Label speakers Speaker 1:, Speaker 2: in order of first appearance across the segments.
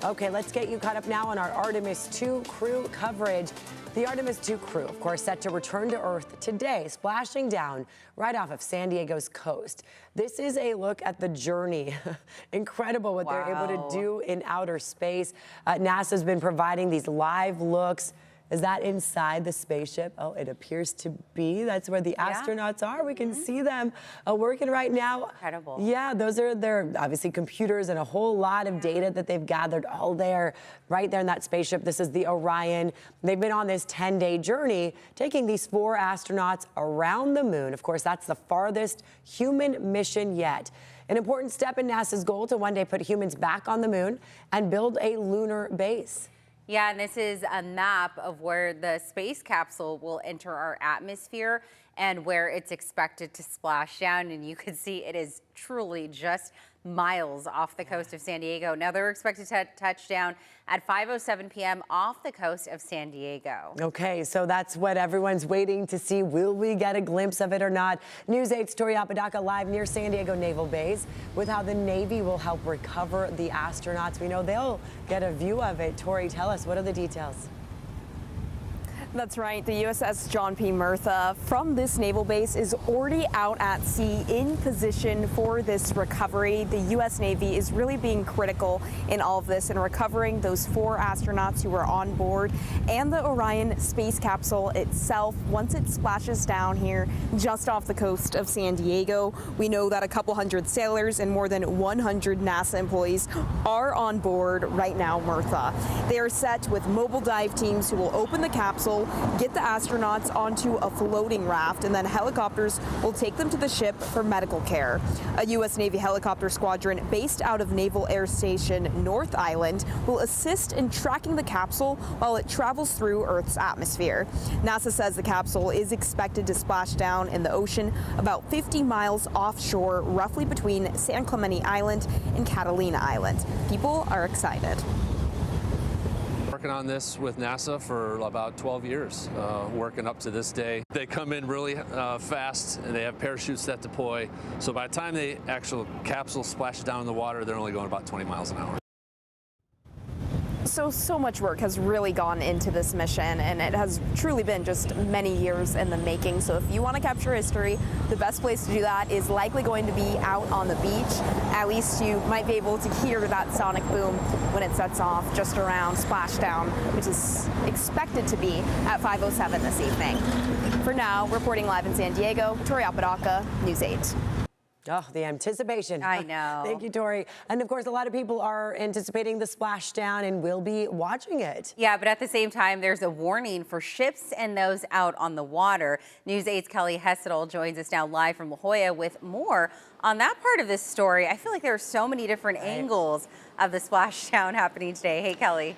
Speaker 1: Okay, let's get you caught up now on our Artemis II crew coverage. The Artemis II crew, of course, set to return to Earth today, splashing down right off of San Diego's coast. This is a look at the journey. Incredible what they're able to do in outer space. NASA's been providing these live looks. Is that inside the spaceship? Oh, it appears to be. That's where the astronauts are. We can see them working right now.
Speaker 2: Incredible.
Speaker 1: Yeah, those are their obviously computers and a whole lot of data that they've gathered all there, right there in that spaceship. This is the Orion. They've been on this 10-day journey, taking these 4 astronauts around the moon. Of course, that's the farthest human mission yet. An important step in NASA's goal to one day put humans back on the moon and build a lunar base.
Speaker 2: Yeah, and this is a map of where the space capsule will enter our atmosphere and where it's expected to splash down. And you can see it is truly just miles off the coast of San Diego. Now they're expected to touch down at 5:07 p.m. off the coast of San Diego.
Speaker 1: Okay, so that's what everyone's waiting to see. Will we get a glimpse of it or not? News 8's Tori Apodaca live near San Diego Naval Base with how the Navy will help recover the astronauts. We know they'll get a view of it. Tori, tell us, what are the details?
Speaker 3: That's right. The USS John P. Murtha from this naval base is already out at sea in position for this recovery. The U.S. Navy is really being critical in all of this and recovering those 4 astronauts who were on board and the Orion space capsule itself once it splashes down here just off the coast of San Diego. We know that a couple hundred sailors and more than 100 NASA employees are on board right now, Murtha. They are set with mobile dive teams who will open the capsule, get the astronauts onto a floating raft, and then helicopters will take them to the ship for medical care. A U.S. Navy helicopter squadron based out of Naval Air Station North Island will assist in tracking the capsule while it travels through Earth's atmosphere. NASA says the capsule is expected to splash down in the ocean about 50 miles offshore, roughly between San Clemente Island and Catalina Island. People are excited.
Speaker 4: Working on this with NASA for about 12 years, working up to this day. They come in really fast and they have parachutes that deploy. So by the time the actual capsule splashes down in the water, they're only going about 20 miles an hour.
Speaker 3: So much work has really gone into this mission, and it has truly been just many years in the making. So if you want to capture history, the best place to do that is likely going to be out on the beach. At least you might be able to hear that sonic boom when it sets off just around splashdown, which is expected to be at 5:07 this evening. For now, reporting live in San Diego, Tori Apodaca, News 8.
Speaker 1: Oh, the anticipation.
Speaker 2: I know.
Speaker 1: Thank you, Tori. And of course, a lot of people are anticipating the splashdown and will be watching it.
Speaker 2: Yeah, but at the same time, there's a warning for ships and those out on the water. News 8's Kelly Hessedal joins us now live from La Jolla with more on that part of this story. I feel like there are so many different angles of the splashdown happening today. Hey, Kelly.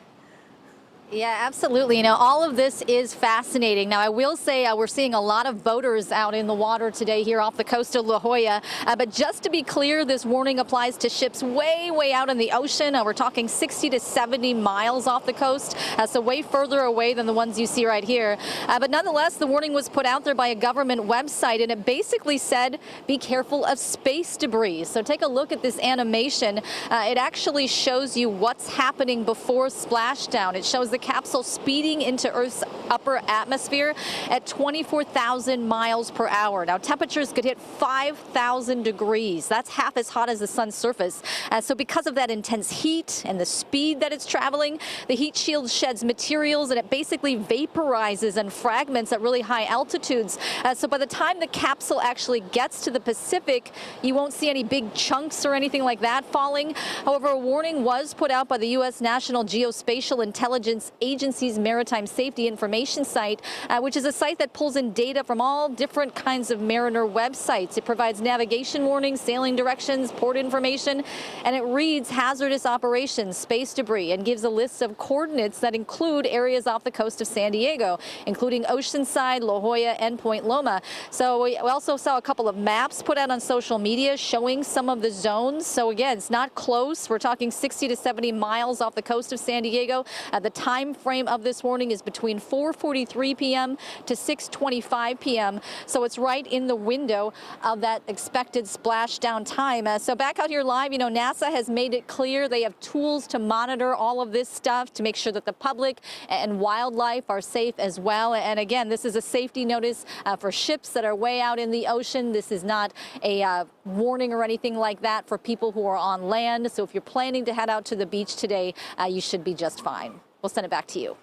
Speaker 5: Yeah, absolutely. You know, all of this is fascinating. Now, I will say we're seeing a lot of boaters out in the water today here off the coast of La Jolla. But just to be clear, this warning applies to ships way out in the ocean. We're talking 60 to 70 miles off the coast, so way further away than the ones you see right here. But nonetheless, the warning was put out there by a government website, and it basically said, be careful of space debris. So take a look at this animation. It actually shows you what's happening before splashdown. It shows the capsule speeding into Earth's upper atmosphere at 24,000 miles per hour. Now, temperatures could hit 5,000 degrees. That's half as hot as the sun's surface. So because of that intense heat and the speed that it's traveling, the heat shield sheds materials and it basically vaporizes and fragments at really high altitudes. So by the time the capsule actually gets to the Pacific, you won't see any big chunks or anything like that falling. However, a warning was put out by the U.S. National Geospatial Intelligence Agency's Maritime Safety Information site, which is a site that pulls in data from all different kinds of mariner websites. It provides navigation warnings, sailing directions, port information, and it reads hazardous operations, space debris, and gives a list of coordinates that include areas off the coast of San Diego, including Oceanside, La Jolla, and Point Loma. So we also saw a couple of maps put out on social media showing some of the zones. So again, it's not close. We're talking 60 to 70 miles off the coast of San Diego. At the time time frame of this warning is between 4:43 p.m. to 6:25 p.m. So it's right in the window of that expected splashdown time. So back out here live, NASA has made it clear they have tools to monitor all of this stuff to make sure that the public and wildlife are safe as well. And again, this is a safety notice for ships that are way out in the ocean. This is not a warning or anything like that for people who are on land. So if you're planning to head out to the beach today, you should be just fine. We'll send it back to you.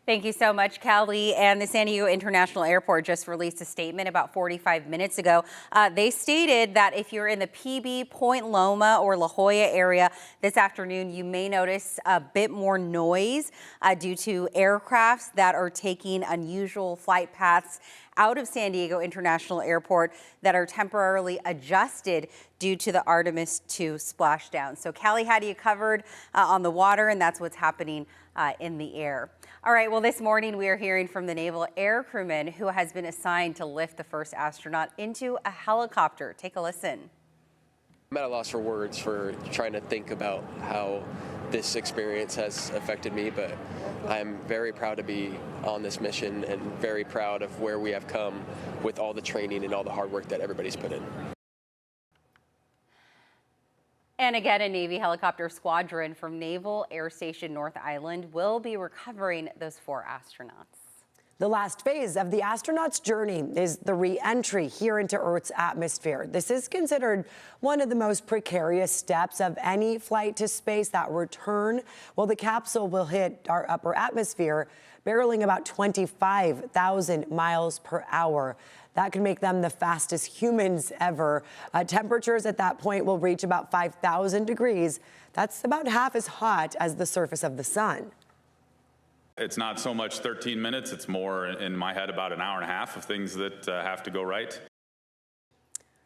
Speaker 2: Thank you so much, Callie. And the San Diego International Airport just released a statement about 45 minutes ago. They stated that if you're in the PB, Point Loma, or La Jolla area this afternoon, you may notice a bit more noise due to aircrafts that are taking unusual flight paths out of San Diego International Airport that are temporarily adjusted due to the Artemis II splashdown. So Callie had you covered on the water, and that's what's happening in the air. All right, well, this morning we are hearing from the naval air crewman who has been assigned to lift the first astronaut into a helicopter. Take a listen.
Speaker 6: I'm at a loss for words for trying to think about how this experience has affected me, but I'm very proud to be on this mission and very proud of where we have come with all the training and all the hard work that everybody's put in.
Speaker 2: And again, a Navy helicopter squadron from Naval Air Station North Island will be recovering those 4 astronauts.
Speaker 1: The last phase of the astronauts' journey is the re-entry here into Earth's atmosphere. This is considered one of the most precarious steps of any flight to space. That return, well, the capsule will hit our upper atmosphere, barreling about 25,000 miles per hour. That could make them the fastest humans ever. Temperatures at that point will reach about 5,000 degrees. That's about half as hot as the surface of the sun.
Speaker 7: It's not so much 13 minutes, it's more in my head about an hour and a half of things that have to go right.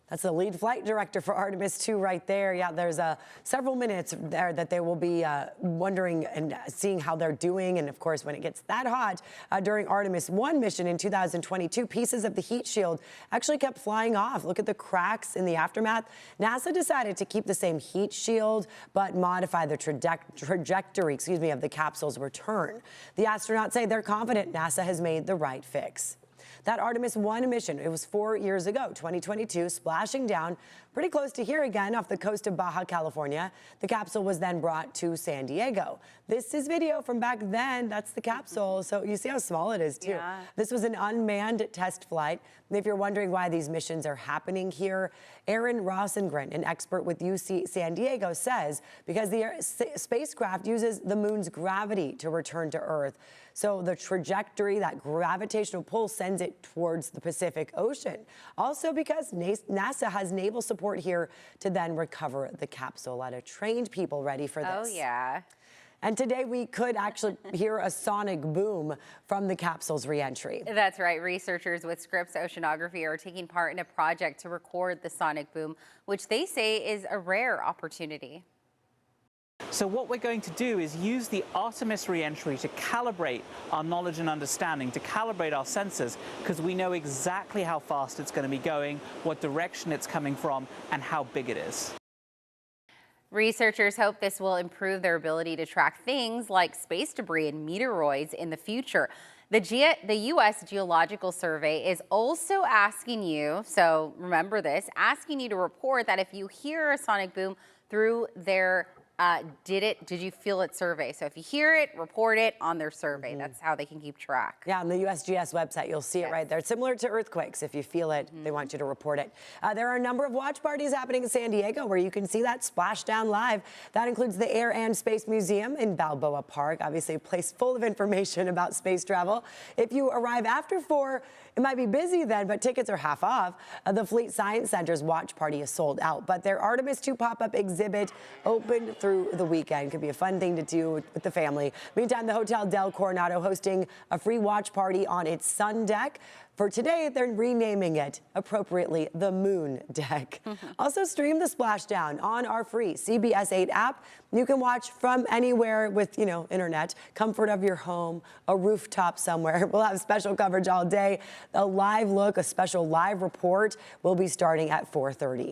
Speaker 1: That's the lead flight director for Artemis II right there. Yeah, there's several minutes there that they will be wondering and seeing how they're doing. And of course, when it gets that hot during Artemis I mission in 2022, pieces of the heat shield actually kept flying off. Look at the cracks in the aftermath. NASA decided to keep the same heat shield, but modify the trajectory, of the capsule's return. The astronauts say they're confident NASA has made the right fix. That Artemis I mission, it was 4 years ago, 2022, splashing down pretty close to here again off the coast of Baja California. The capsule was then brought to San Diego. This is video from back then. That's the capsule. So you see how small it is, too. Yeah. This was an unmanned test flight. And if you're wondering why these missions are happening here, Aaron Rosengren, an expert with UC San Diego, says because the spacecraft uses the moon's gravity to return to Earth. So the trajectory, that gravitational pull, sends it towards the Pacific Ocean. Also because NASA has naval support here to then recover the capsule. A lot of trained people ready for this.
Speaker 2: Oh, yeah.
Speaker 1: And today we could actually hear a sonic boom from the capsule's reentry.
Speaker 2: That's right. Researchers with Scripps Oceanography are taking part in a project to record the sonic boom, which they say is a rare opportunity.
Speaker 8: So what we're going to do is use the Artemis reentry to calibrate our knowledge and understanding, to calibrate our sensors, because we know exactly how fast it's going to be going, what direction it's coming from, and how big it is.
Speaker 2: Researchers hope this will improve their ability to track things like space debris and meteoroids in the future. The U.S. Geological Survey is also asking you, so remember this, asking you to report that if you hear a sonic boom through their did you feel it survey. So if you hear it, report it on their survey. That's how they can keep track.
Speaker 1: Yeah, on the USGS website, you'll see it right there. It's similar to earthquakes. If you feel it, they want you to report it. There are a number of watch parties happening in San Diego where you can see that splashdown live. That includes the Air and Space Museum in Balboa Park, obviously a place full of information about space travel. If you arrive after 4, it might be busy then, but tickets are half off. The Fleet Science Center's watch party is sold out, but their Artemis II pop-up exhibit open through the weekend. Could be a fun thing to do with the family. Meantime, the Hotel Del Coronado hosting a free watch party on its sun deck. For today, they're renaming it appropriately the Moon Deck. Also, stream the splashdown on our free CBS 8 app. You can watch from anywhere with, internet, comfort of your home, a rooftop somewhere. We'll have special coverage all day. A live look, a special live report will be starting at 4:30.